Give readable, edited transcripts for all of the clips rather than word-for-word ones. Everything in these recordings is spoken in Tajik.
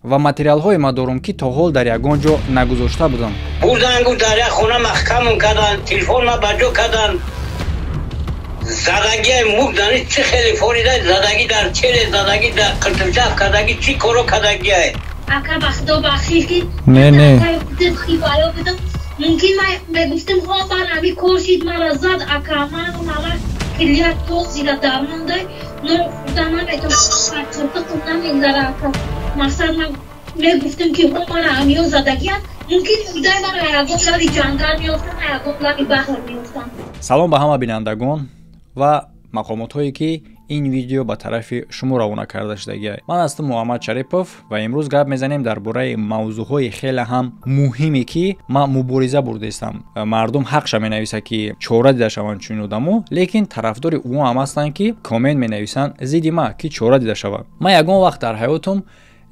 ва материалҳое ма дорам ки то ҳол дар ягон ҷо нагузошта будам. Бурдангу дар як хона маҳкамам кардан, телефонма ба ҷо кардан. Задагиай мурдани чи хеле форида, задаги дар челе, задаги дар қиртимчаф кадаги чи коро кадагиай. Ака ба худо бахшиш ки не хибаё будам. Мумкин ман мегуфтам ҳо ман ҳами коршид мара зад ака ман ҳама клият тоқ зида дармондай но худа наметавонам чатақам намезара ака. Мақсад ман мегуфтам ки ҳо мара ҳамиё задагиам. Мумкин удай мара ягон лави ҷангал меёфтам, ягон лави баҳр меёфтам. Салом ба ҳама бинандагон ва мақомотҳое ки ин видео ба тарафи шумо равона карда шудагиай. Ман ҳастам Муҳаммад Шарипов ва имрӯз гап мезанем дар бораи мавзӯъҳои хеле ҳам муҳиме ки ман мубориза бурдистам. Мардум ҳақша менависад ки чора дида шаванд чунин одамо, лекин тарафдори ӯ ҳам ҳастанд ки комент менависанд зидди ма ки чора дида шавад. Ман ягон вақт дар ҳаётам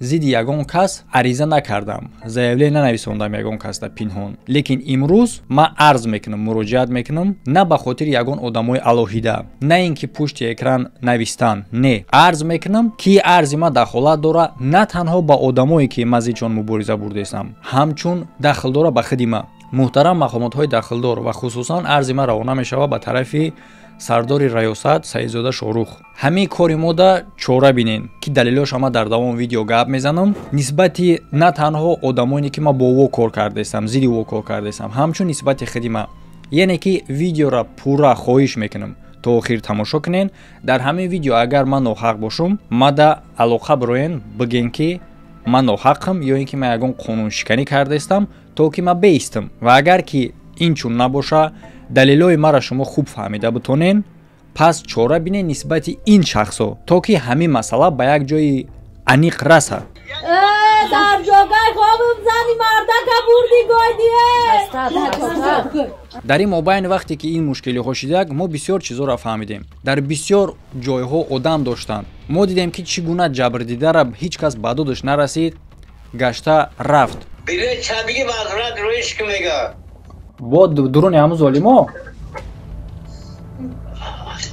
зидди ягон кас ариза накардам, заявление нанависондам ягон касда пинҳон. Лекин имрӯз ман арз мекунам, муроҷиат мекунам на ба хотири ягон одамои алоҳида, на ин ки пушти экран навистан, не. Арз мекунам ки арзи ман дахолат дора на танҳо ба одамое ки ман зидшон мубориза бурдестам, ҳамчун дахл дора ба худи ман. Муҳтарам мақомотҳои дахлдор ва хусусан арзи ман равона мешавад ба тарафи сардори раёсат Саидзода Шорух. Ҳамин кори мода чора бинен ки далилош ҳама дар давоми видео гап мезанам нисбати на танҳо одамоне ки ман бо ӯ кор кардестам, зидди ӯ кор кардестам, ҳамчун нисбати худи ман. Яъне ки видеора пурра хоҳиш мекунам то охир тамошо кунен. Дар ҳамин видео агар ман ноҳақ бошам, мада алоқа бироен бигӯен ки ман ноҳақам ё ин ки ман ягон қонуншиканӣ кардестам то ки ман беистам. Ва агар ки инчун набоша, далилои мара шумо хуб фаҳмида бутонен, пас чора бинен нисбати ин шахсо то ки ҳамин масъала ба як ҷои аниқ раса. дар ҷогай хобим зани мардака бурди гойдие. дар ин мобайни вақте ки ин мушкилиҳо шидак, мо бисёр чизоро фаҳмидем. Дар бисёр ҷойҳо одам доштанд. Мо дидем ки чӣ гуна ҷабрдидара ҳеҷ кас ба додаш нарасид, гашта рафт. Билет чабиги вазрат рӯиш ки мега. Бо дурони ҳамун золимо?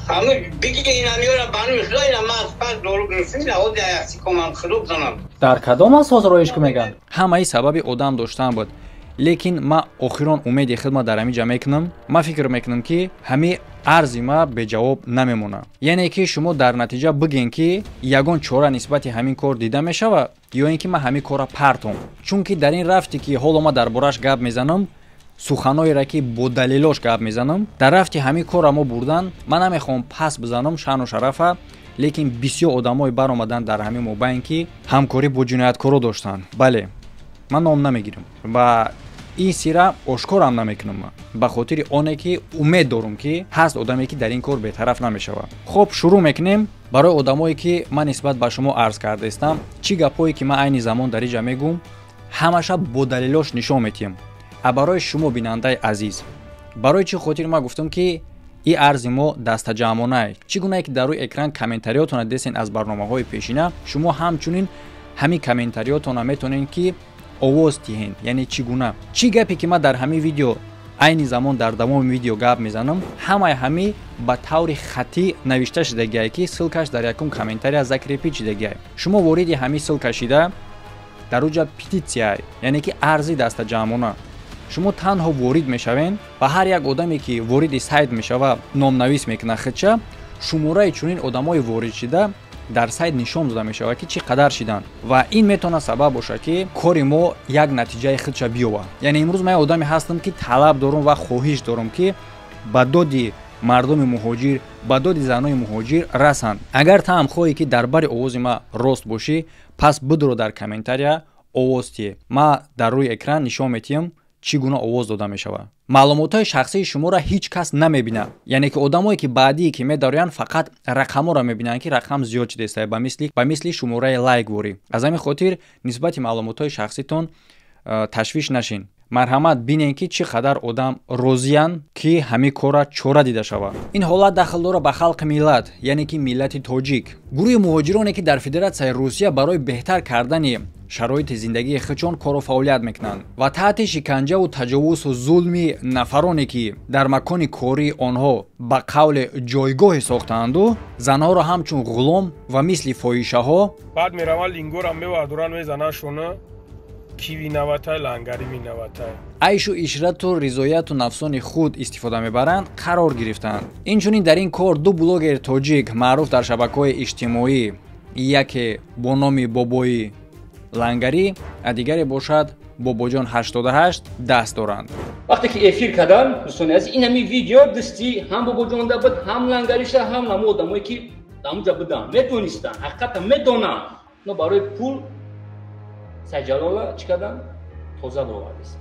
Ҳамун биги ин амёра бану исроила ман аз пас дору гирифтам наҳоди яхси комам худоб занам. Дар кадом асос роиш ки меган? Ҳамаи сабаби одам доштан буд. Лекин ман охирон умеди хидмат дар ҳамин ҷа мекунам. Ман фикр мекунам ки ҳамин арзи ма беҷавоб намемона. Яъне ки шумо дар натиҷа бигӯен ки ягон чора нисбати ҳамин кор дида мешавад ё ин ки ман ҳамин кора партом. Чунки дар ин рафти ки ҳоло ман дар бораш гап мезанам, суханоеро ки бо далилош гап мезанам, дар рафти ҳамин кора мо бурдан, ман намехоҳам пас бизанам шаъну шарафа, лекин бисёр одамои баромадан дар ҳамин мобайн ки ҳамкорӣ бо ҷинояткоро доштанд. Бале, ман ном намегирам ва ин сира ошкорам намекунам ман, ба хотири оне ки умед дорам ки ҳаст одаме ки дар ин кор бетараф намешавад. Хоб, шурӯъ мекунем. Барои одамое ки ман нисбат ба шумо арз кардастам, чӣ гапҳое ки ман айни замон дар ин ҷа мегӯм, ҳамаша бо далилош нишон медиҳам. А барои шумо бинандаи азиз, барои чӣ хотир ман гуфтам ки ин арзи мо дастаҷамонае. Чӣ гунае ки дар рӯи экран комментариётона дидесен аз барномаҳои пешина, шумо ҳамчунин ҳамин комментариётона метонен ки овоз диҳен. Яъне чӣ гуна? Чӣ гапе ки ман дар ҳамин видео айни замон дар давоми видео гап мезанам, ҳамаи ҳамин ба таври хатӣ навишта шудагиае ки ссилкаш дар якум комментария закрепид шудагиае. Шумо вориди ҳамин ссилка шида дар уҷа петитсияе, яъне ки арзи дастаҷамона. Шумо танҳо ворид мешавен ва ҳар як одаме ки вориди сайт мешава, номнавис мекуна худша, шумораи чунин одамои ворид шида дар сайт нишон дода мешавад ки чӣ қадар шидан ва ин метавонад сабаб бошад ки кори мо як натиҷаи худша биёбад. Яъне имрӯз ман одаме ҳастам ки талаб дорам ва хоҳиш дорам ки ба доди мардуми муҳоҷир, ба доди занои муҳоҷир расанд. Агар та ҳам хоҳӣ ки дар бари овози ман рост бошӣ, пас бидуро дар комментария овоз тие. Ман дар рӯи экран нишон метиҳам чӣ гуна овоз дода мешавад. маълумотҳои шахсии шуморо ҳеҷ кас намебинад. Яъне ки одамое ки баъдие ки медороянд фақат рақаморо мебинанд ки рақам зиёд шудааст ба мисли шумораи лайк ворӣ. аз ҳамин хотир нисбати маълумотҳои шахситон ташвиш нашин. марҳамат бинен ки чӣ қадар одам розиянд ки ҳамин корра чора дида шавад. Ин ҳолат дахл дора ба халқи миллат, яъне ки миллати тоҷик. Гурӯҳи муҳоҷироне ки дар Федератсияи Русия барои беҳтар кардани шароити зиндагии худшон кору фаъолият мекунанд ва таҳти шиканҷаву таҷовузу зулми нафароне ки дар макони кории онҳо ба қавле ҷойгоҳе сохтаанду занҳоро ҳамчун ғулом ва мисли фоҳишаҳо баъд мераванд лингорам мевардоранд мезананд шона киви наватай лангари минаватай айшу ишрату ризояту нафсони худ истифода мебаранд қарор гирифтанд. Инчунин дар ин кор ду блогер тоҷик маъруф дар шабакаҳои иҷтимоӣ, яке бо номи бобои лангари, а дигаре бошад бобоҷон 88 даст доранд. вақте ки эфир кардам дӯстони азиз ин ҳамин видео дасти ҳам бобоҷонда буд ҳам лангариша ҳам намо одамое ки дамҷа буданд медонистанд ҳақиқатан медонанд но барои пул саҷалола чӣ карданд тоза ловардист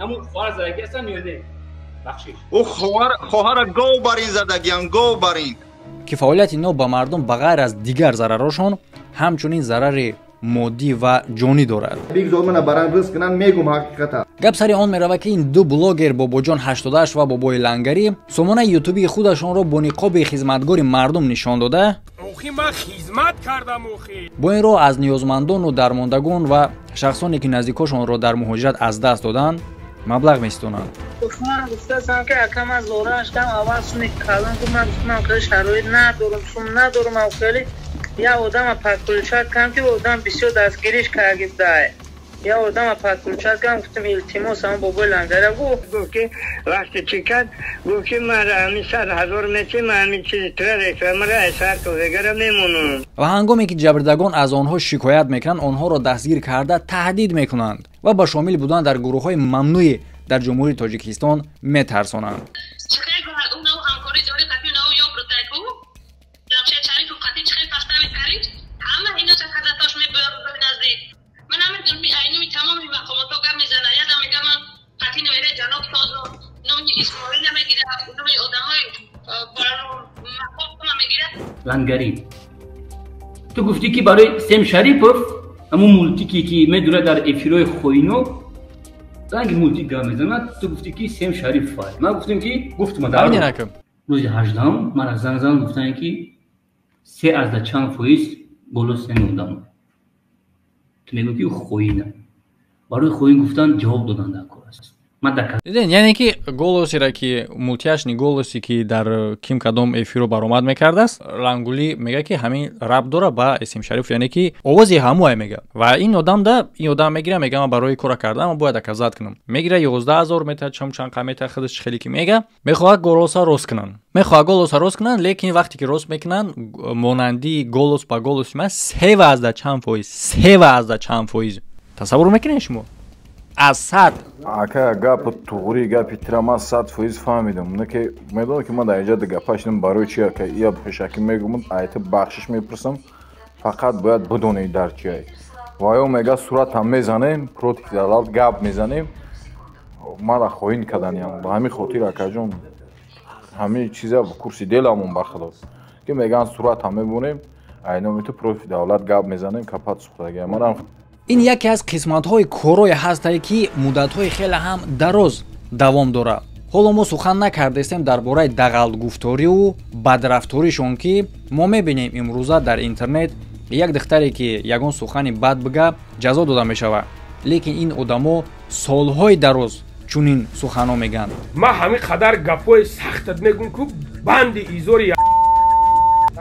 намо хоҳар задаги ҳастанд ё не бахшиш ӯ хоҳара гов бар ин задагиан гов бар ин ки фаъолияти инҳо ба мардум ба ғайр аз дигар зарарошон ҳамчунин зарари моддӣ ва ҷонӣ дорад. гап сари он меравад ки ин ду блогер бобоҷон 88 ва бобои лангари сомонаи ютубии худашонро бо ниқоби хизматгори мардум нишон дода охи ман хизмат кардам охи бо ин роҳ аз ниёзмандону дармондагон ва шахсоне ки наздикошонро дар муҳоҷират аз даст доданд маблағ меситонанд. من گفتم که اکم از لورانش کم اول سونی کلان که من گفتم که شرایط ندارم سون ندارم او خیلی یا آدم پاکولشات کم که آدم بسیار دستگیریش کرده ده یا آدم پاکولشات کم گفتم التماس هم بابای لنگره گفت که وقتی چی کرد گفت که من همین 100,000 متر من همین چیزی توی رکلم را اثر که وگره میمونم و هنگامی که جبردگان از آنها شکایت میکنند آنها را دستگیر کرده تهدید میکنند و با شامل بودن در گروه‌های ممنوع در جمهوری تاجیکستان میترسانند. لنگری تو گفتی که برای سیم شریفوف همون مولتیکی که میدونه در افیروی خوینو زنگ مولتی گام میزنه تو گفتی که سیم شریف فای ما گفتیم که گفتم در روز 18 من از زنگ زدم گفتن که 3% بولوس نمیدم تو میگی که خوینه برای خوین گفتن جواب دادن در کار است دیدین یعنی که голосира ки мултияшни голоси ки дар ким кадом эфиро баромад мекард аст рангули мега ки ҳамин раб дора ба Эсим Шариф яъне ки овози ҳамоа мега ва ин одам мегира мега ман барои кора кардам бояд аказат кунам мегира 11000 мета чанд мета худаш хеле ки мега мехоҳад голоса рост кунанд лекин вақте ки рост мекунанд монанди голос ба голоси ман 3% тасаввур мекунед шумо аз 100 ака гапи туғри гапи тирама 100% фаҳмидам унаке медонам ки ман дар инҷа гапашидам барои чи ака я пешакӣ мегӯмад айти бахшиш мепурсам фақат бояд бидонед дар чи ай ва ё мега суратам мезанем против далал гап мезанем мара хоин каданям ба ҳамин хотир акаҷон ҳамин чиза курси деламон бахудо ки меган суратам мебонем айномиту против давлат гап мезанем капат сухтагия манам ин яке аз қисматҳои корое ҳастае ки муддатҳои хеле ҳам дароз давом дорад. ҳоло мо сухан накардастем дар бораи дағалгуфторию бадрафторишон ки мо мебинем имрӯза дар интернет як духтаре ки ягон сухани бад бига ҷазо дода мешавад лекин ин одамо солҳои дароз чунин суханҳо мегӯянд. ман ҳамин қадар гапҳои сахтат мегӯям ки банди изори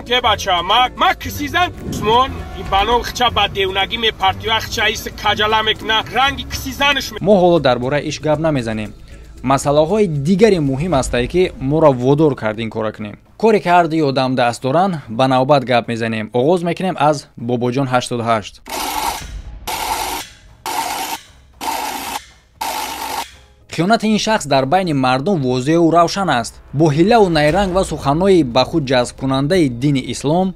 که بچه ما کسیزن سمون این بانو خچا با دیونگی می پارتیو خچا ایس کجالا میکنه رنگی کسیزنش ما حالا درباره ایش گپ نمیزنیم مسئله‌های دیگری مهم است که ما را وادار کرد این کار کنیم کاری که هر دی آدم دست دارن به نوبت گپ میزنیم آغاز میکنیم از باباجان 88 خیانت این شخص در بین مردم واضح و روشن است. با حیله و نیرنگ و سخنهای به خود جذب کننده دین اسلام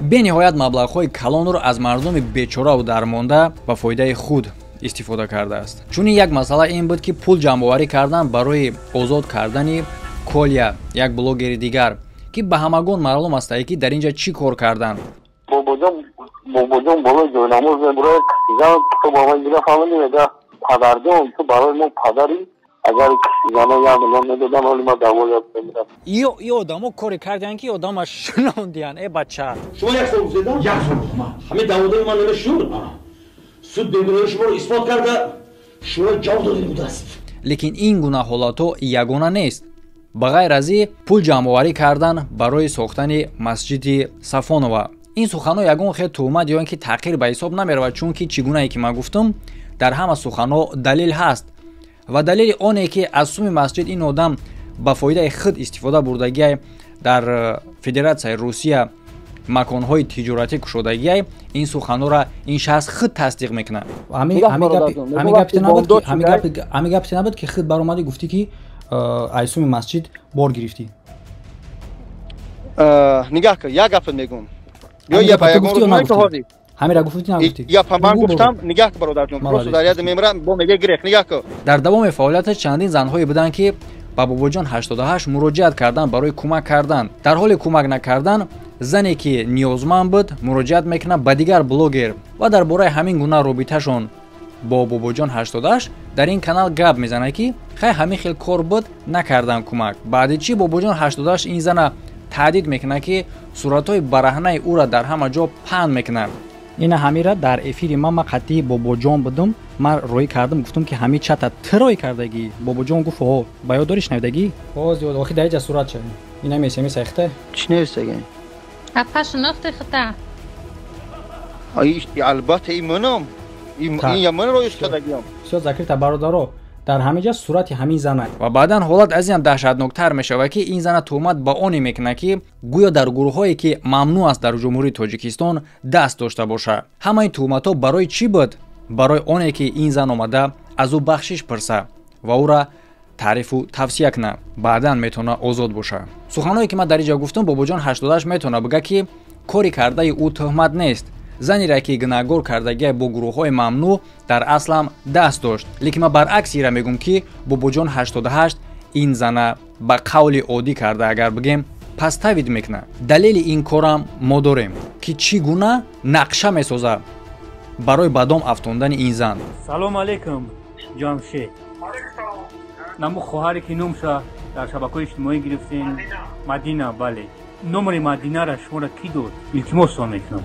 به نهایت مبلغ‌های کلان را از مردم بیچاره و درمانده به فایده خود استفاده کرده است. چون یک مسئله این بود که پول جمع‌آوری کردن برای آزاد کردن کولیا یک بلاگر دیگر که به همگان معلوم است که در اینجا چی کار کردن. باباجان بالا جوانموز برای کسیزن تو بابا دیگه فهمیدی میگه پدرجان تو برای ما پدری اگر کسیزن یا میلیون میدادن ولی ما دعوا یاد نمیدم ای آدمو کاری کردن که آدمو شنوندین ای بچه شما یک سال زدن؟ یک سال همه دعوادای من نمیشون سود بیگناهی شما رو اثبات کرده شما جواب داده بوده است. لیکن این گونه حالاتو یگانه نیست. بغیر از این پول جمع‌آوری کردن برای ساختن مسجد صفانова. این سخن‌ها یگان خیلی تهمت یا اینکه تحقیر به حساب نمی‌رود چون که چگونه ای که من گفتم در همه سخن‌ها دلیل هست و دلیل آنه که از سوم مسجد این آدم با فایده خود استفاده بردگی در فدراسیای روسیه مکان‌های تجارتی کشودگی این سخن‌ها را این شخص خود تصدیق میکنه. همین گپی نبود که خود برآمدی گفتی که ایسوم مسجد بار گرفتی. نگاه کن یک گپ میگم یا پیغام رو نگفتی همین را گفتی نگفتی یا من گفتم نگاه کن برادر جون پروسو در یاد میمرم با میگه گرفت نگاه کن. در دوام فعالیت چندین زن‌هایی بودند که با باباجان 88 مراجعت کردن برای کمک کردن. در حال کمک نکردن زنی که نیازمند بود مراجعت میکنه به دیگر بلاگر و درباره همین گونه رابطه‌شون با باباجان 88 در این کانال گپ میزنه که خیلی همین خیلی کار بود نکردن کمک. بعد چی باباجان 88 این زن تهدید میکنه که صورت‌های برهنه او را در همه جا پهن میکنه. این همین را در افیر من قطعی باباجان بودم من روی کردم گفتم که همین چت تروی کردگی باباجان گفت اوه باید داریش نودگی باز یاد وقتی در صورت چه اینا میسه سخته چی نوشته اپاش نخته خطا ای البته ایمانم این یمن رویش کردگیم سیاد ذکر تا برادرو در همه جا صورت همین زنه و بعدا حالت از این دهشتناکتر میشه که این زنه تهمت با آن میکنه که گویا در گروهایی که ممنوع است در جمهوری تاجیکستان دست داشته باشه. همه این تهمت‌ها برای چی بود؟ برای آنه که این زن اومده از او بخشش پرسه و او را تعریف و توصیه کنه بعدا میتونه آزاد باشه. سخنایی که من در اینجا گفتم باباجان 88 میتونه بگه که کاری کرده او تهمت نیست. زنی را که گناهگار کردگی با گروه‌های ممنوع در اصل هم دست داشت. لیکن من برعکس را میگم که باباجان 88 این زن با قول عادی کرده اگر بگیم پس تایید میکنه. دلیل این کارم ما داریم که چگونه نقشه میسازه برای بدام افتاندن این زن. سلام علیکم جمشید. نمو خواهری که نومشا در شبکه‌های اجتماعی گرفتین مدینه. بله نمره مدینه را شما را کی داد؟ التماس میکنم.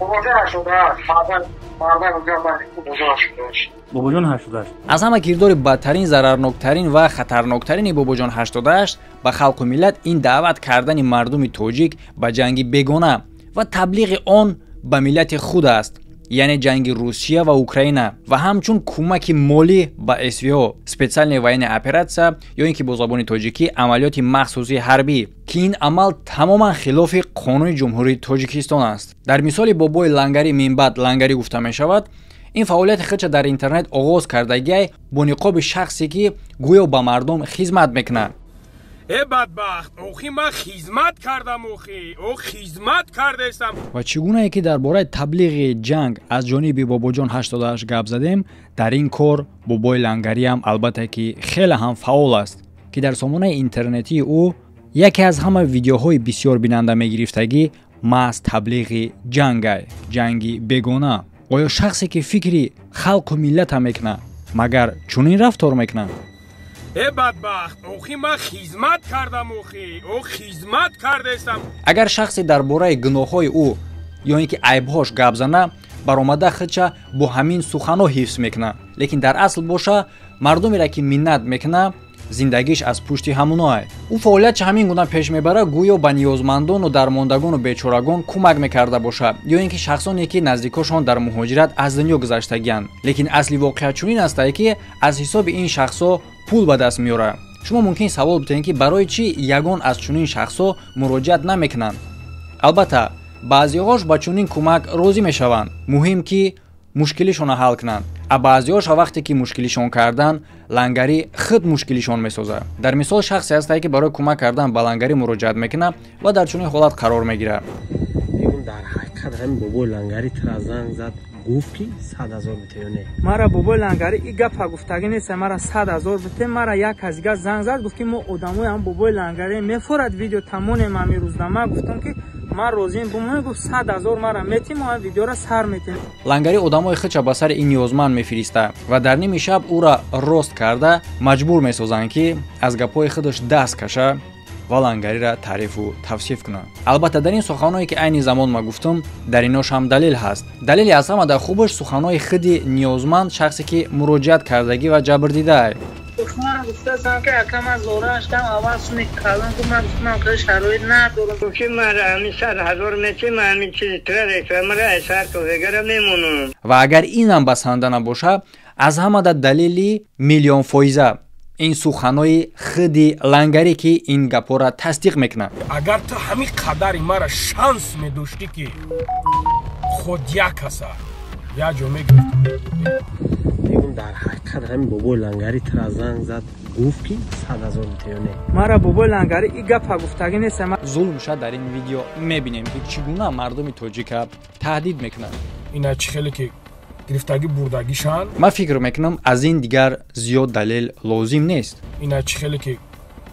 باباجان 88 از همه کردار بدترین ضررناکترین و خطرناکترین باباجان 88 به خلق و ملت این دعوت کردن مردم تاجیک به جنگ بیگانه و تبلیغ آن به ملت خود است، یعنی جنگ روسیه و اوکراین و همچون کمک مالی به SVO سپیشال военная اپراتسیا یا اینکه با زبان تاجیکی عملیات مخصوصی حربی که این عمل تماما خلاف قانون جمهوری تاجیکستان است. در مثال بابای لنگری منبعد لنگری گفته می شود این فعالیت خودش در اینترنت آغاز کردگی با نقاب شخصی که گویا به مردم خدمت میکنه. ای بدبخت اوخی من خدمت کردم او خدمت کردستم و چگونه ای که درباره تبلیغ جنگ از جانب باباجان 88 گپ زدیم در این کار بابای لنگری هم البته که خیلی هم فعال است که در سامانه اینترنتی او یکی از همه ویدیوهای بسیار بیننده میگرفتگی محض تبلیغ جنگ بیگانه. آیا شخصی که فکری خلق و ملت هم میکنه مگر چنین رفتار میکنه؟ ای بدبخت اوخی من خدمت کردم او خدمت کردستم. اگر شخصی درباره گناه‌های او یا اینکه عیب‌هاش گپ زنه برآمده خودش با همین سخن‌ها حفظ میکنه، لیکن در اصل باشه مردمی را که منت میکنه زندگیش از پشت هموناه. او فعالیت همین گونه پیش میبره گویا به نیازمندان و درماندگان و بیچارگان کمک میکرده باشه یا اینکه شخصانی که نزدیکاشون در مهاجرت از دنیا گذشتگیان. لیکن اصلی واقعیت چنین است که از حساب این شخصا پول به دست میاره. شما ممکن سوال بکنید که برای چی یگان از چنین شخصا مراجعت نمیکنن؟ البته بعضی‌هاش با چنین کمک راضی میشوند، مهم که مشکلشون حل کنن. بعضی‌هاش وقتی که مشکلشون کردن لنگری خود مشکلشون میسازه. در مثال شخصی هست که برای کمک کردن به لنگری مراجعت میکنه و در چنین حالت قرار میگیره. این در حقیقت هم بابای لنگری ترازن زد گفت که 100,000 بتونه. مرا بابای لنگری این گپ گفتگی نیست، مرا 100,000 بته. مرا یک از دیگه زنگ زد گفت که ما آدمای هم بابای لنگری میفرد ویدیو تمام من روزنامه گفتم که من розием бумай гуфт 100,000 мара метим ва видеора сар метим. Лангари одамои хича ба сари ин ниёзманд мефириста ва дар ними шаб ура рост карда маҷбур месозанд ки аз гапҳои худаш даст каша ва лангариро таърифу тавсиф кунад. Албатта дар ин суханое ки айни замон ма гуфтам дар инош ҳам далел ҳаст. Далели аз ҳама хубаш суханои худи ниёзманд шахсе ки муроҷиат кардагӣ ва ҷабрдидааст. من گفتم که اکم از لورش کم اول سونی کلان که من گفتم که شرایط ندارم که من همین 100,000 میچه من همین چیزی تره من اثر تو وگره میمونم و اگر اینم بسنده نباشه از همه دلیلی میلیون فایزه این سخنای خودی لنگری که این گپا را تصدیق میکنه. اگر تو همین قدری مرا شانس میداشتی که خود یک کسا یا جو میگفت میگم در حقیقت همین بابای لنگری تر زنگ زد گفت که 100,000 میلیونه. مرا بابای لنگری این گپ گفتگی نیست. ظلم شد در این ویدیو میبینیم که چگونه مردم تاجیک تهدید میکنن. اینا چه خیلی که گرفتگی بردگیشان. من فکر میکنم از این دیگر زیاد دلیل لازم نیست. اینا چه خیلی که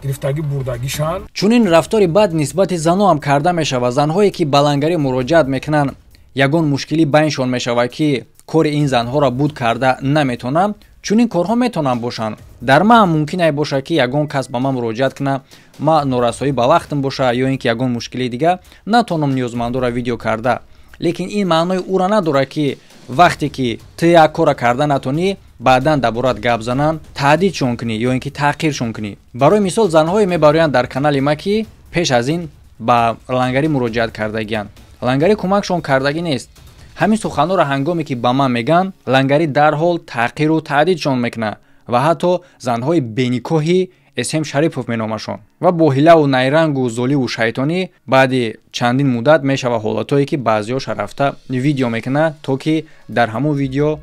گرفتگی بردگیشان. چون این رفتاری بد نسبت زنها هم کرده میشه و زنهایی که به لنگری مراجعت میکنن یگان مشکلی بینشون میشه که کار این زنها را بود کرده نمیتونم چون این کارها میتونن باشن. در من ممکنه باشه که یگان کس به من مراجعت کنه ما نورسایی با وقتم باشه یا اینکه یگان مشکلی دیگه نتونم نیازمندا را ویدیو کرده. لیکن این معنای او را نداره که وقتی که تو یک کار کرده نتونی بعداً دربارت گپ زنن تهدیدشون کنی یا اینکه تحقیرشون کنی. برای مثال زنهای میبرن در کانال ما که پیش از این با لنگری مراجعت کردگیان. لنگری کمکشون کردگی نیست. همین سخنان را هنگامی که به من میگن لنگری در حال تحقیر و تهدیدشون میکنه و حتی زنهای بینیکاهی اسم شریفوف مینامشون و با حیله و نیرنگ و زولی و شیطانی بعد چندین مدت میشه و حالتایی که بعضیاش رفته ویدیو میکنه تا که در همون ویدیو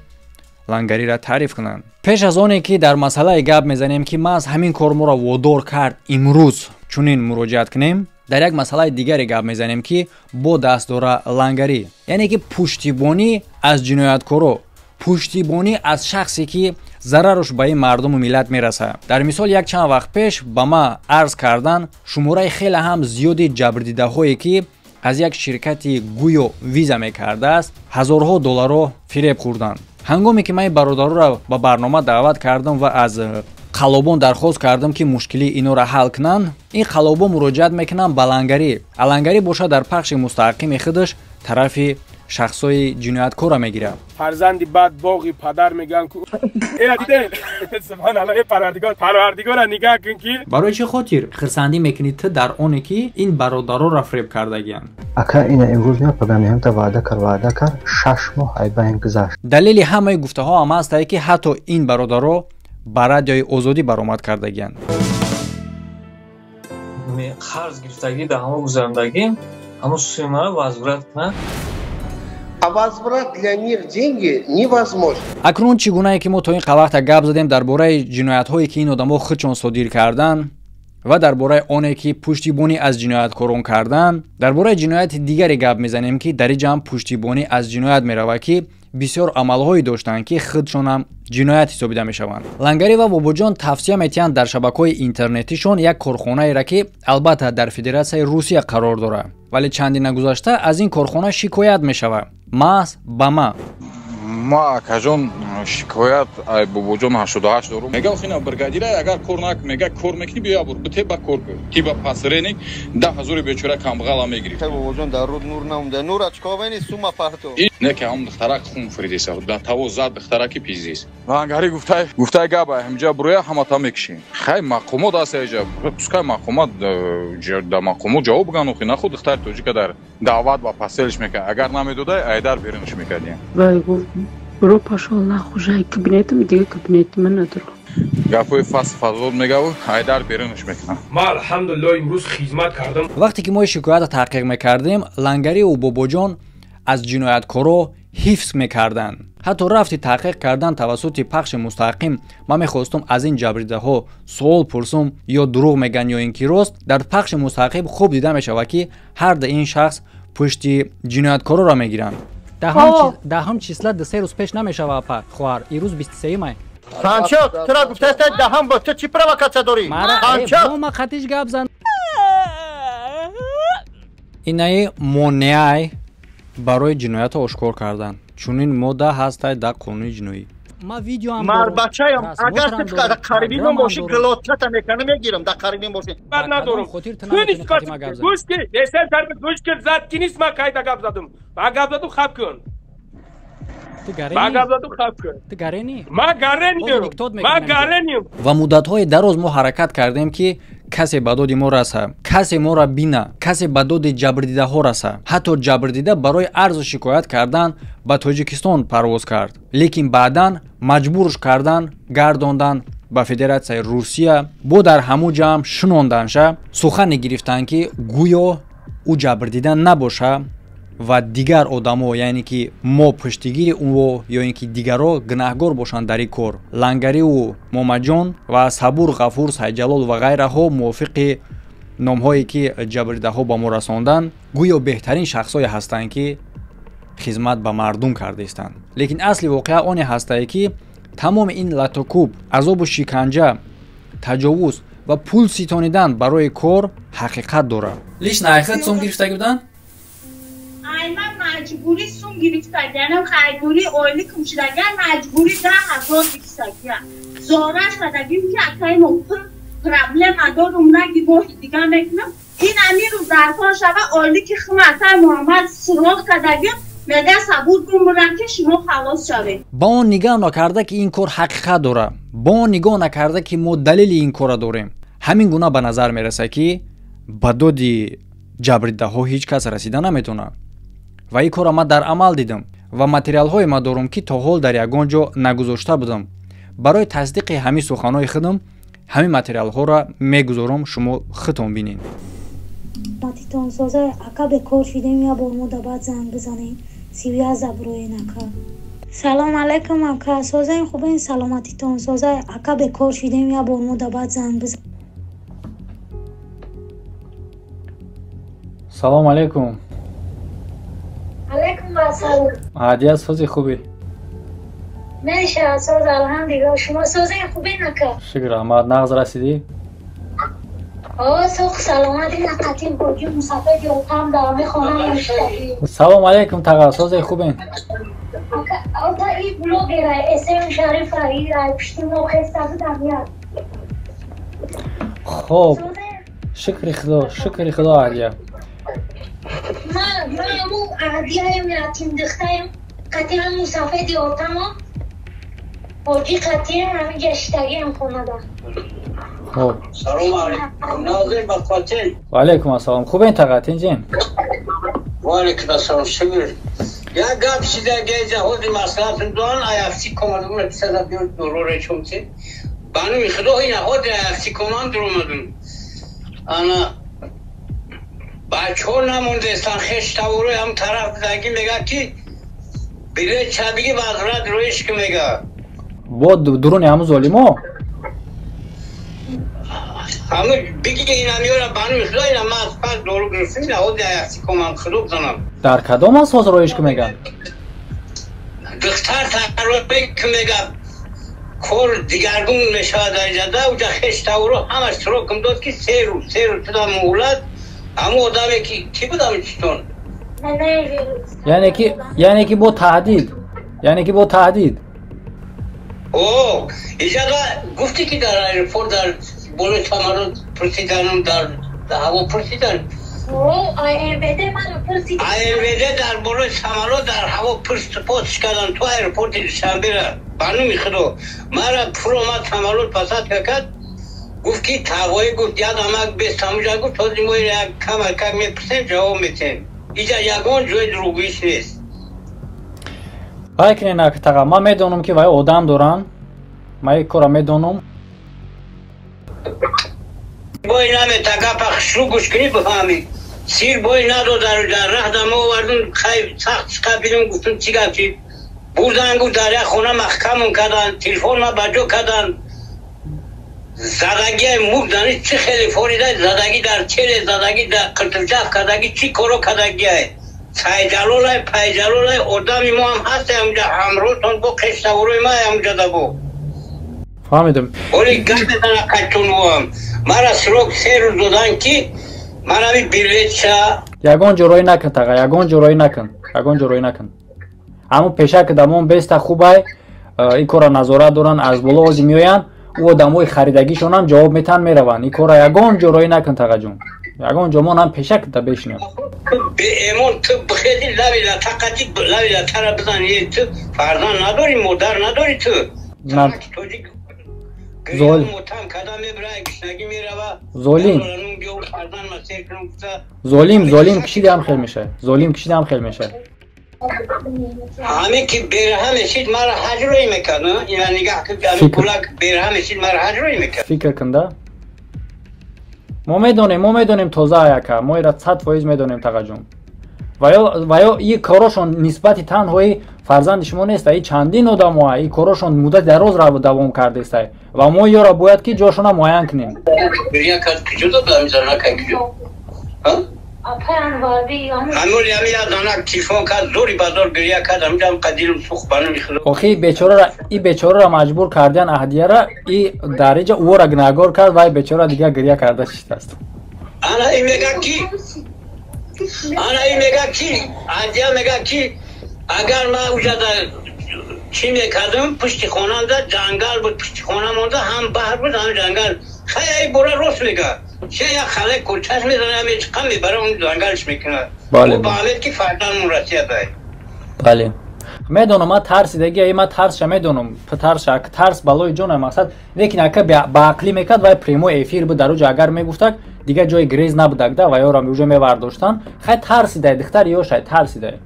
لنگری را تعریف کنن. پیش از آنی که در مسئله گپ میزنیم که ما از همین کار ما را وادار کرد امروز چنین مراجعت کنیم در یک مسئله دیگری گپ میزنیم که با دستور لنگری یعنی که پشتیبانی از جنایتکارا پشتیبانی از شخصی که ضررش به این مردم و ملت میرسه. در مثال یک چند وقت پیش با ما عرض کردن شماره خیلی هم زیادی جبردیده هایی که از یک شرکتی گویا ویزا میکرده است هزارها دلار فریب خوردن. هنگامی که من برادرها را به برنامه دعوت کردم و از خلابان درخواست کردم که مشکلی اینا را حل کنن این خلابان مراجعت میکنن به لنگری. لنگری باشه در پخش مستقیم خودش طرف شخصای جنایتکار را میگیره. فرزندی بعد باقی پدر میگن که ای دیدن سبحان الله پروردگار را نگاه کن که برای چه خاطر خرسندی میکنید تو در اون که این برادرها را فریب کردگیان. اکا این امروز میپدم هم تا وعده کرد 6 ماه ای باین گذشت. دلیل همه گفته ها هم است که حتی این برادرها برای جای آزادی برآمد کردگیان. می قرض گرفتگی در همه گذراندگی همه سومه وزارت نه возврат для них деньги невозможно. اکنون چگونه که ما تا این وقت گپ زدیم درباره جنایت‌هایی که این آدم‌ها خودشون صادر کردن و درباره آنی که پشتیبانی از جنایتکاران کردن درباره جنایت دیگری گپ میزنیم که در جمع پشتیبانی از جنایت میروه که بسیار عملهایی داشتن که خودشون هم جنایت حسابیده میشوند. لنگری و باباجان توصیه میتیان در شبکه‌های اینترنتیشون یک کارخانه را که البته در فدراسیون روسیه قرار داره ولی چندی نگذشته از این کارخانه شکایت میشود. ماس با ما کجان شکایت ای باباجان 88 دارم میگه خینا برگادیره اگر کار نک میگه کار میکنی بیا بر بته با کار کن تی با پاسرینی 10,000 بیچاره کامغالا میگیری باباجان در رود نور نمونده نور اچکاوینی سوما پارتو نه که هم دخترک خون فریدیس در تو زاد دخترکی پیزیس لنگری گفته گابا همجا بروی همتا میکشین خای مقامات است اینجا پسکای مقامات در مقامات جواب بگن خینا خود دختر توجی که در دعوت با پاسلش میکنه اگر نمیدوده ایدار بیرونش میکردیم وای برو پاشو الله خوشای کابینتم دیگه کابینت من ندارم گپوی فضل میگه ایدار بیرونش میکنه. ما الحمدلله امروز خدمت کردم. وقتی که ما شکایت تحقیق میکردیم لنگری و باباجان از جنایتکارا حفظ میکردن. حتی رفتی تحقیق کردن توسط پخش مستقیم ما میخواستم از این جبریده ها سوال پرسم یا دروغ میگن یا اینکه راست. در پخش مستقیم خوب دیده میشه که هر ده این شخص پشتی جنایتکارا را میگیرن. دهم چیسلا ده 3 روز پیش نمیشه اپا خوار ایروز 23 مای سانچوک تو گفته است دهم با تو چی پرووکاسیا داری؟ سانچوک ما خطیش گپ زن инаи монеай барои ҷиноята ошкор кардан чунин модда ҳастай дар қонуни ҷиноӣ мар бачаям агар дар қарибино боши глотчата мекана мегирам дар қарибин боши бар надорум гӯш ки десен тарби гӯш ки зад ки нист ман кайда гап задум ба гап задум хаб кун ва муддатҳои дароз мо ҳаракат кардем ки касе ба доди мо раса касе моро бина касе ба доди ҷабрдидаҳо раса ҳатто ҷабрдида барои арзу шикоят кардан ба тоҷикистон парвоз кард лекин баъдан маҷбурш кардан гардондан ба федератсияи русия бо дар ҳамун ҷамъ шунонданша сухане гирифтанд ки гӯё ӯ ҷабрдида набоша ва дигар одамо яъне ки мо пуштигири ӯ ё ин ки дигаро гунаҳгор бошанд дар ин кор лангариву момаҷон ва сабур ғафур сайҷалол ва ғайраҳо мувофиқи номҳое ки ҷабридаҳо ба мо расонданд гӯё беҳтарин шахсое ҳастанд ки хизмат ба мардум кардаистанд лекин асли воқеа оне ҳастае ки тамоми ин латокӯб азобу шиканҷа таҷовуз ва пул ситонидан барои кор ҳақиқат дорад лишна ҳақиқат сум гирифтагӣ буданд من مجبوری سوم گرفتگیانم خیدوری اویلی کمشدگیان مجبوری 10,000 گرفتگیان زارش کدگیم که اکای موقع پرابلم ادارم نگی باید دیگه میکنم این امیر رو درکار شده اویلی که خمتای محمد سراغ کدگیم میگه ثبوت بمونم که شما خلاص شوید با اون نگاه نکرده که این کار حقیقت داره با اون نگاه نکرده که ما دلیل این کار داریم همین گونه به نظر میرسه که با دودی جبریده ها هیچ کس رسیده نمیتونه ва ин кора ман дар амал дидам ва материалҳое ма дорум ки то ҳол дар ягон ҷо нагузошта будам барои тасдиқи ҳамин суханҳои худам ҳамин материалҳоро мегузорам шумо худтон бинед матитонсоза ака бекор шидем я бо мо дабад занг бизанем сивяза буроен ака салом алайкум ака созаи хубен саломатитонсоза ака бекор шидем я бо мо дабад занг бизанем салом алайкум علیکم السلام. عادی سازی خوبی؟ میشه ساز الحمدلله شما سازی خوبی نکرد. شکر احمد نغز رسیدی؟ سوخ سلامتی نقطیم بودی مسافر دیوتام دارمی خانه مشتری. سلام علیکم تقا سازی خوبین؟ اوتا ای بلوگی رای اسم شریف رای رای پشتی مو خستازو دمیاد. خوب شکر خدا عادیه من همون عادیه‌ایم یتیم دخته‌ایم قطعا مسافر دیوتام بودی قطعا همین گشتگیم خونه دار خوب سلام علیکم ناظر بخاطر و علیکم السلام خوب این تقاطین جیم و علیکم السلام شکر یا گپ شده گیزه خود مسئله دوان ایفسی کمانده رو بسیده بیاد دروره چونچه بانوی خدا این خود ایفسی کمانده رو مدون انا بچه ها نمونده استان خشت روی هم طرف دگی میگه که بیره چبیگی بازرد رویش که میگه با درونی همون ظالما همون بگی این همیورا بانوی خدا این هم از پس دورو گرفتیم نه خود ایفسی کمان خلوب زنم در کدام اساس رویش که میگن؟ دختر روی که میگه کل دیگرگون نشاده ایجاده و جا خشت رو همش تروکم داد که سه رو تدا مولد همون آدمه که چی بود همه چیتون؟ یعنی که با تهدید اوه ایجا گفتی که در ایرپورت در بلوی تمرد پرسیدنم در هوا پرسیدن IMVD در بلوی تمرد در هوا پرسپوتش کردن تو ایرپورت شنبه را بانو میخدو مرا پول اومد تمرد پسد کرد گفت که تاوایی گفت یاد همه بیست همونجا گفت تازی ما یک کم میپرسیم جواب میتیم اینجا یکان جوی دروگویش نیست بای کنی نکه تقا ما میدونم که وای آدم دارن ما یک کارا میدونم بای نمی تقا پخشلو گوش کنی بفهمی سیر بای ندو در ره دمه وردون خیلی سخت شکا گفتم چی گفتی بردن گفت در یک خونه محکمون کردن تلفن ما بجو کردن زدگی موگ دانید چی خیلی فوریده زدگی در چیره زدگی در قرطلچف کدگی چی کرو کدگی های سایجلول پایجلول آدمی ما هم هست همونجا همروتون با قشتوروی ما همونجا دبو فهمیدم ولی گفت دانا کچون هم مرا سروک 3 روز دادن که من همی بیلیت شا ягон ҷороӣ накун таға, ягон ҷороӣ накун, ягон ҷороӣ накун. Ҳамун пешак дамон беста хубай ин кора назорат доран, аз боло ози меоянд, у одамои харидагишонам ҷавоб метан мераванд. Ин кора ягон ҷороӣ накун таға ҷон. Ягон ҷомон ҳам пешак да бешинем. بإيمان تو بخيدي لاوي لا تقاتي لاوي لا ترى بزني تو فرزان نداری مادر نداری تو زولیم کشیده هم خیل میشه. زولیم کشیده هم خیل میشه. همه که برهم شید مرا حجروی میکنه. یعنی نگاه که پولک برهم شید مرا حجروی میکنه. فکر کنده؟ ما میدونیم تازه یکا ما ایرا 100% میدونیم تقا جون و یا این کاراشون نسبت تنهایی فرزند شما نیست، این چندین آدم ها این کاراشون مدت دراز را دوام کرده است و ما یا را باید که جاشون هم معین کنیم. بریا کد کجا داد میذارن کجا؟ همون یمی از آنها تیفون کرد زوری بازار بریا کرد همونجا هم قدیل سوخ بانو میخلو. آخی بیچاره را مجبور کردن اهدیه را این درجه او را گناهگار کرد و این بیچاره دیگه گریه کرده شده است. آنا این میگه کی اهدیه میگه کی اگر ما اوجا چی میکردم پشت خونم دا جنگل بود، پشت خونم اونجا هم بحر بود هم جنگل. خیلی برا روش میگه چه یا خلق کلچش میزنه همه چقم میبره اون جنگلش میکنه. بله با همه که فردان مرسیه داره. بله میدونم من ترسیدگی من ترسش میدونم ترس بالای جون مقصد لیکن اگه با عقلی میکرد و پریمو افیر بود در اوج اگر میگفتک دیگه جای گریز نبودک و یا را میوجه میورداشتن خیلی ترسیده دختر یا شاید ترسیده.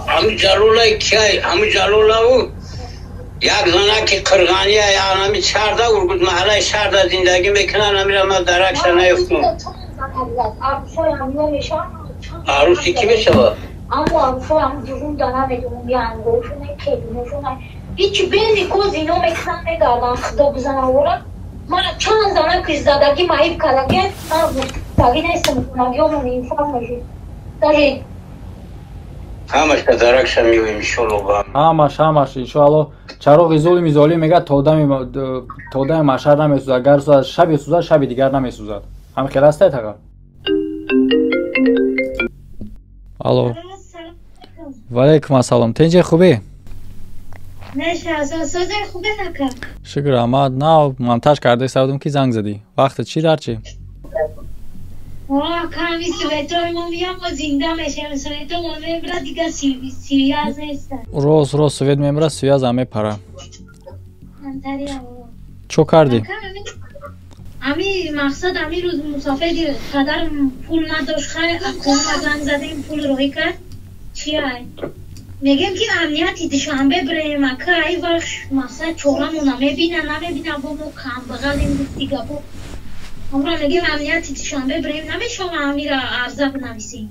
همون جلولای کیای همون جلولاو یک زنه که قرغانیه یا همی چرده ارگود محله شرده زندگی میکنن همیره ما درکش نیفتم. عروسی کی میشه با؟ اما عروسای همون جزون دانه میدونم یه انگوشونه کلونشونه هیچی بینی کوز اینو میکنن نگردن خدا بزنه ورم من چند زنه که زدگی محیب کدگی من تاگی نیستم میکنم یا من اینفرم میشه داری همش که درکش میویم شلو با همش انشاءالله چراغ ظلمی میگه تودم مشهر نمیسوزد اگر سوزد شب سوزد شب دیگر نمیسوزد هم خیلی است تقا الو و علیکم السلام تنجه خوبی؟ نشه سازه خوبه نکن شکر احمد نه منتج کرده سودم که زنگ زدی وقت چی در چی؟ کمی سویتای ما میام و زنده میشم سویتای ما میبره دیگه سویاز نیستن روز سویت میبره سویاز همه پره چو کردی؟ امی مقصد امی روز مسافر دیر قدر پول نداشت خیلی اکون زنگ زدیم پول روی کرد چی های؟ میگم که امنیتی دوشنبه بریم اکه ای وقت مقصد چورمونا میبینه نمیبینه با ما کم بغلیم دیگه با امرا میگم امنیتی دوشنبه بریم نمیشه و امی را عرضه بنویسیم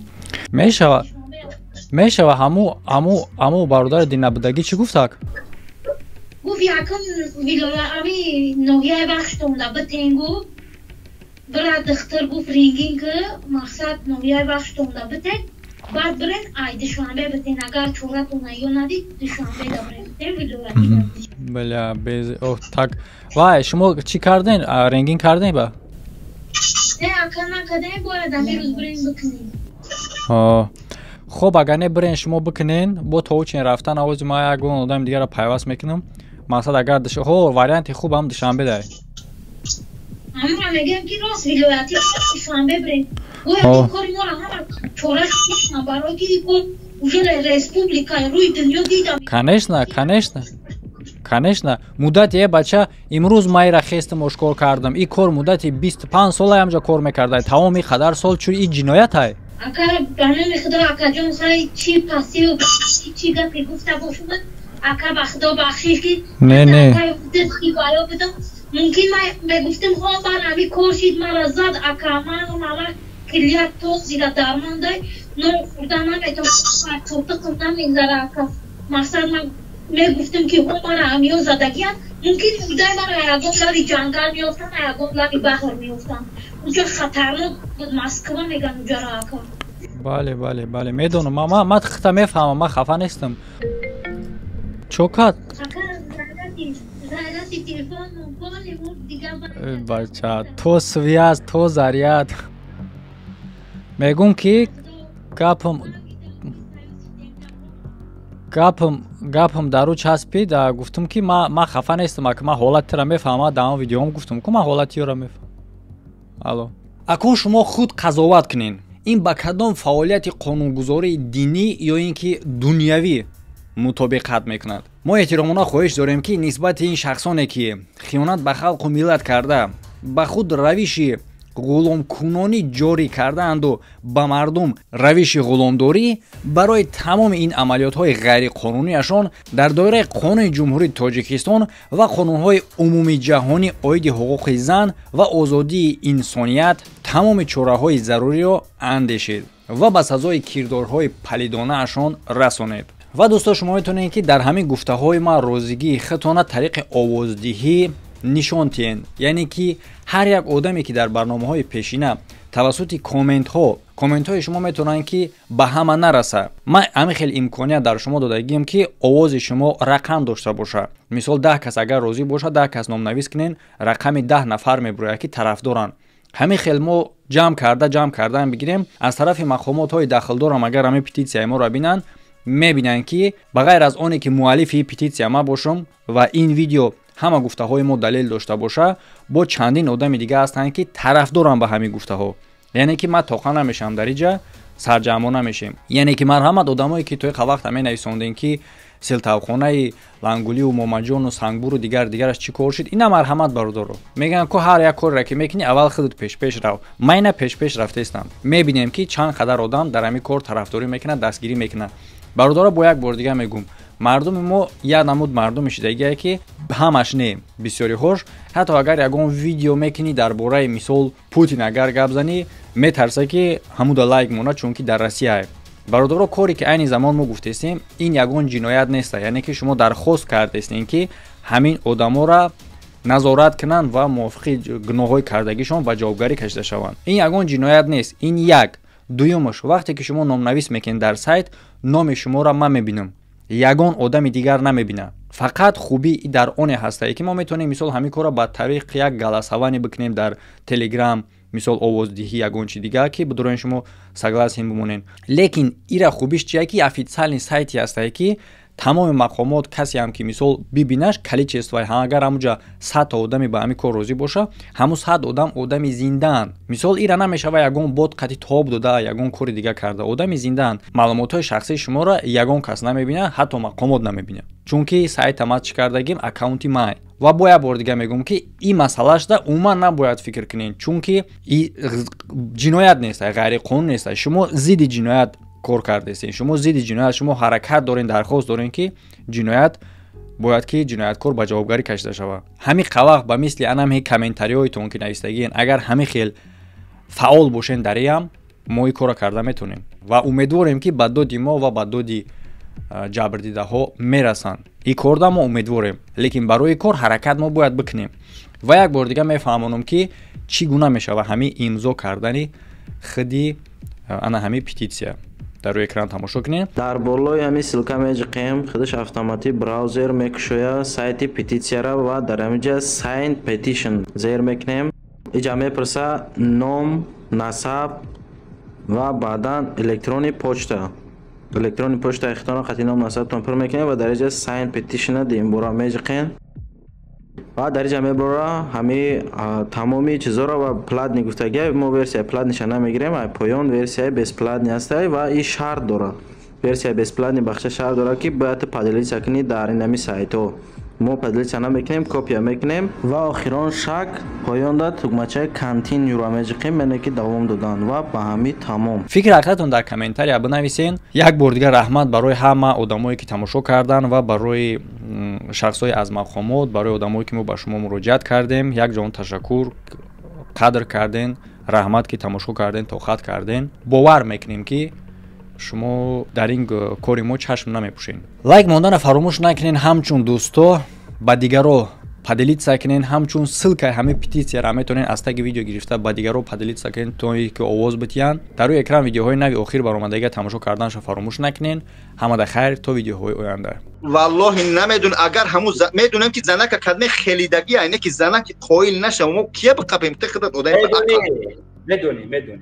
میشه و همو برادر دی نبودگی چی گفتک؟ گفت یکم ویلویا امی نویای بخش تونده بتنگو برای دختر گفت رینگین که مقصد نویای بخش تونده بتن بعد برین ای دوشنبه بتن اگر چورتونه یا ندید دوشنبه دا برین ویلویا بله اوه تک وای شما چی کردین؟ رینگین کردین با؟ نه اکر نکردین باید امی روز برین بکنین خب اگر نه برین شما بکنین با توچین رفتن آواز ما یک آدم دیگر را پیوست میکنم مقصد اگر واریانت خوب هم دوشنبه داره اما میگم که راست ویلایتی دوشنبه بریم باید این کاری ما را همه چورش نیستن برای که این کار اوژه ریسپوبلیکای روی دنیا دیدم کنشنه مدت یه بچه امروز مای را خیستم اشکار کردم این کار مدتی 25 سال همجا کار میکرده تمامی قدر سال چون این جنایت های اگر برنامه خدا اکا جان خواهی چی پسی و چی گفتی گفته باشم اکا بخدا بخشیش که نه اکا دستی بایا بدم ممکن من بگفتم ها بر همی کارشید مرا زد اکا من و مالا کلیت توق زیده درمان دای نو خورده نمیتون چوبته کنم نمیگذاره اکا مقصد من میگفتم که ها مرا همی ها زدگی هم ممکن بوده مرا یکم لبی جنگل میافتن یکم لبی بحر میافتن اونجا خطرناک بود مسکوه میگن اونجا را اکا بله میدونم من خطا میفهمم من خفه نیستم چوکات سی تلفن موبایل مو دیگه بچه تو سویاز تو زریاد میگم که گپم дару часпид гуфтам ки ма хафа нестам ки ма ҳолатиро мефаҳмам дар он видеом гуфтам ки ма ҳолатиро мефаҳмам. алло акун шумо худ қазоват кунед ин ба кадом фаъолияти қонунгузории динӣ ё ин ки дунявӣ мутобиқат мекунад. мо эҳтиромона хоҳиш дорем ки нисбати ин шахсоне ки хиёнат ба халқу миллат карда ба худ равиши ғуломкунонӣ ҷорӣ кардаанду ба мардум равиши ғуломдорӣ барои тамоми ин амалиётҳои ғайриқонунияшон дар доираи қонуни ҷумҳурии тоҷикистон ва қонунҳои умумии ҷаҳонӣ оиди ҳуқуқи зан ва озодии инсоният тамоми чораҳои заруриро андешед ва ба сазои кирдорҳои палидонаашон расонед. ва дӯстон шумо метавонед ки дар ҳамин гуфтаҳои ман розигии худтона тариқи овоздиҳӣ нишон диҳед. яъне ки ҳар як одаме ки дар барномаҳои пешина тавассути комментҳои шумо метавонанд ки ба ҳама нараса. ман ҳамин хел имконият дар шумо додагием ки овози шумо рақам дошта боша. мисол 10 кас агар розӣ боша 10 кас номнавис кунен рақами 10 нафар мебурояд ки тарафдоранд. ҳамин хел мо ҷамъ карда бигирем аз тарафи мақомотҳои дахлдорам агар ҳамин петитсияи моро бинанд мебинанд ки ба ғайр аз оне ки муаллифи петитсия ма бошам ва ин видео ҳама гуфтаҳои мо далел дошта боша бо чандин одами дига ҳастанд ки тарафдорам ба ҳамин гуфтаҳо. яъне ки ман тоқа намешам дар иҷа сарҷамона мешем. яъне ки марҳамат одамое ки тои қавақта менависондем ки силтавхонаи лангулию момаҷону сангбуру дигараш чӣ кор шид ина марҳамат бародаро мегӯянд ку ҳар як кореро ки мекунӣ аввал худат пеш рав. ман ина пеш рафтаистам. мебинем ки чанд қадар одам дар ҳамин кор тарафдорӣ мекунад дастгирӣ мекунад. бародаро бо як бор дига мегӯм мардуми мо як намуд мардуми шидагие ки ҳамаш не бисёриҳош ҳатто агар ягон видео мекунӣ дар бораи мисол Путин агар гап занӣ метарса ки ҳамуда лайк монад чунки дар Россия. бародаро коре ки айни замон мо гуфтестем ин ягон ҷиноят нест. яъне ки шумо дархост кардестем ки ҳамин одаморо назорат кунанд ва мувофиқи гуноҳҳои кардагишон ба ҷавобгарӣ кашида шаванд. ин ягон ҷиноят нест. ин як. дуюмаш вақте ки шумо номнавис мекунед дар сайт номи шуморо ман мебинам. ягон одами дигар намебинад. фақат хубӣ дар оне ҳастае ки мо метавонем мисол ҳамин корро ба тариқи як галасаване бикунем дар телеграм мисол овоздиҳӣ ягон чи дигар ки бидурои шумо согласен бимонед. лекин ира хубиш чия ки официални сайти ҳастае ки тамоми мақомот касе ҳам ки мисол бибинаш количествои агар ҳамуҷа 100 та одами ба ҳамин кор розӣ боша ҳамун 100 одам одами зиндаанд. мисол ира намешава ягон бот қати тоб дода ягон кори дига карда одами зиндаанд. маълумотҳои шахсии шуморо ягон кас намебинад ҳатто мақомот намебинад чунки сайта ма чӣ кардагим аккаунти май. ва бо як бор дига мегӯм ки ин масъалашда умуман набояд фикр кунед чунки ҷиноят нест ғайриқонун нест. шумо зидди ҷиноят кор кардестен. шумо зидди ҷиноят шумо ҳаракат дорен дархост дорен ки ҷиноят бояд ки ҷинояткор ба ҷавобгарӣ кашида шавад. ҳамин қавақ ба мисли анам комментариҳоитон ки навистагиен агар ҳамин хел фаъол бошен дар иам мо ин корро карда метавонем ва умедворем ки ба доди мо ва ба доди ҷабрдидаҳо мерасанд. ин корда мо умедворем лекин барои кор ҳаракат мо бояд бикунем. ва як бор дига мефаҳмонам ки чӣ гуна мешава ҳамин имзо кардани худи ана ҳамин петитсия. дар рӯи экран тамошо кунед. дар болои ҳамин силка меҷиқем худаш автоматик браузер мекушояд сайти петитсияро ва дар ҳаминҷа sign petition зер мекунем. иҷа мепурса ном насаб ва баъдан электрони почта ихтирони хати ном насабтон пур мекунем ва дар иҷа sign petition димбора меҷиқем ва дар иҷа мебора ҳами тамоми чизоро ва платни гуфтагия мо версияи платниша намегирем ай поён версияи бесплатни ҳастай ва ин шарт дорад версияи бесплатни бахша шарт дорад ки бояд поделиться кунӣ дар инами сайтҳо. мо поделиться намекунем копия мекунем ва охирон шак поёнда тугмачаи континюро меҷиқем мене ки давом додан ва ба ҳами тамом. фикри ҳақиқатон дар комментария бинависен. як бор дига раҳмат барои ҳама одамое ки тамошо кардан ва барои шахсҳои аз мақомот барои одамое ки мо ба шумо муроҷиат кардем як ҷон ташаккур қадр карден раҳмат ки тамошо карден тоқат карден. бовар мекунем ки шумо дар ин кори мо чашм намепӯшед. лайк мондана фаромӯш накунед. ҳамчун дӯсто ба дигаро падилитса кунен, ҳамчун ссилкаи ҳамаи петитсияро метавонен аз таги видео гирифта ба дигарҳо падилитса кунен то ки овоз битиҳанд. Дар рӯи экран видеоҳои нави охир баромадаги тамошо карданашо фаромӯш накунен. Ҳамада хайр то видеоҳои оянда. Валлоҳи намедон агар ҳаму медонам ки занака кадме хелидагӣ айне ки занак қоил наша мо кия биқабем тахдат одаи медонем